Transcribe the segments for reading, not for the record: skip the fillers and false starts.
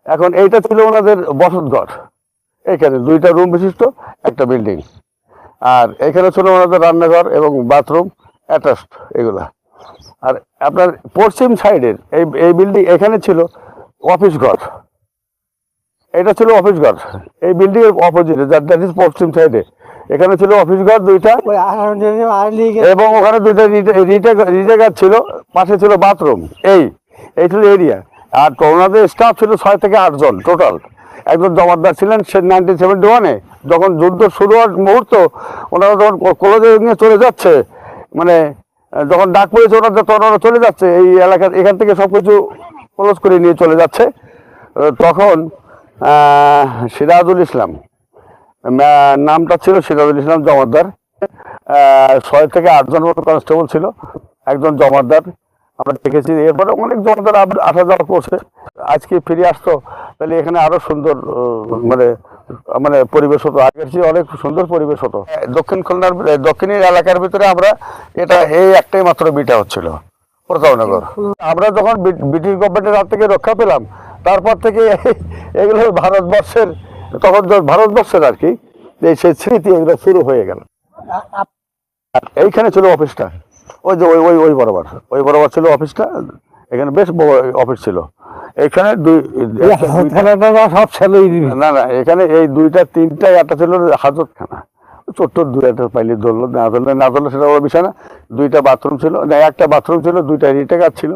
এখন এইটা ছিল ওনাদের বসতঘর। এখানে 2টা রুম বিশিষ্ট একটা বিল্ডিং, আর এখানে ছিল ওনাদের রান্নাঘর এবং বাথরুম অ্যাটাচড এগুলা। আর আপনার পশ্চিম সাইডের এই বিল্ডিং, এখানে ছিল অফিস ঘর। এটা ছিল অফিস ঘর এই বিল্ডিং এর অপোজিটে, দ্যাট ইজ পশ্চিম সাইডে। এখানে ছিল অফিস ঘর 2টা, এবং ওখানে 2টা রিটে গাছ ছিল, পাশে ছিল বাথরুম। এই ছিল এরিয়া। আর ওনাদের স্টাফ ছিল 6 থেকে 8 জন টোটাল। একজন জমাদ্দার ছিলেন সে 1971-এ, যখন যুদ্ধ শুরু হওয়ার মুহূর্ত, ওনারা যখন কলেজে নিয়ে চলে যাচ্ছে, মানে যখন ডাক পড়েছে ওনারা চলে যাচ্ছে এই এলাকা, এখান থেকে সব কিছু ক্লোজ করে নিয়ে চলে যাচ্ছে, তখন সিরাজুল ইসলাম নামটা ছিল, সিরাজুল ইসলাম জমাদ্দার। 6 থেকে 8 জন মতো কনস্টেবল ছিল, একজন জমাদ্দার আমরা দেখেছি। এরপরে অনেক জমাদ্দার আসা যাওয়া করছে। আজকে ফিরে আসতো তাহলে এখানে আরো সুন্দর মানে মানে পরিবেশ হতো, আগের চেয়ে অনেক সুন্দর পরিবেশ হতো। দক্ষিণ খুলনার দক্ষিণের এলাকার ভিতরে আমরা এটা এই একটাই মাত্র বিটা হচ্ছিল, প্রতাপনগর। আমরা যখন ব্রিটিশ গভর্নমেন্টের হাত থেকে রক্ষা পেলাম, তারপর থেকে এগুলো ভারতবর্ষের, তখন ভারতবর্ষের আর কি সেই স্মৃতি এগুলো শুরু হয়ে গেল। এইখানে ছিল অফিসটা, ওই যে ওই বরাবর ছিল অফিসটা। এখানে বেশ বড় অফিস ছিল। এখানে সব ছিল না, এখানে এই 2টা 3টা, একটা ছিল হাজতখানা, ছোট্ট 2-একটা পাইলে ধরলো, না ধরলো সেটা বড় বিষয় না। 2টা বাথরুম ছিল, না একটা বাথরুম ছিল, 2টা রিটে গাছ ছিল।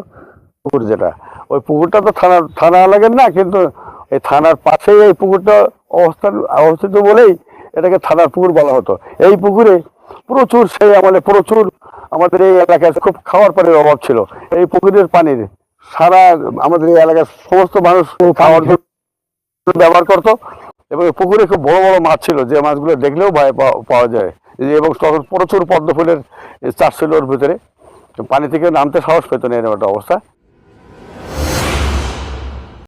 পুকুর যেটা, ওই পুকুরটা তো থানা লাগেন না, কিন্তু এই থানার পাশেই এই পুকুরটা অবস্থিত বলেই এটাকে থানার পুকুর বলা হতো। এই পুকুরে প্রচুর, সেই আমলে প্রচুর আমাদের এই এলাকায় খুব খাওয়ার পানির অভাব ছিল। এই পুকুরের পানির সারা আমাদের এই এলাকার সমস্ত মানুষ খাওয়ার জন্য ব্যবহার করতো। এবং পুকুরে খুব বড় বড় মাছ ছিল, যে মাছগুলো দেখলেও ভয় পাওয়া যায়। এবং তখন প্রচুর পদ্ম ফুলের চাষ ছিল ওর ভিতরে, পানি থেকে নামতে সাহস পেত না, এরকম একটা অবস্থা।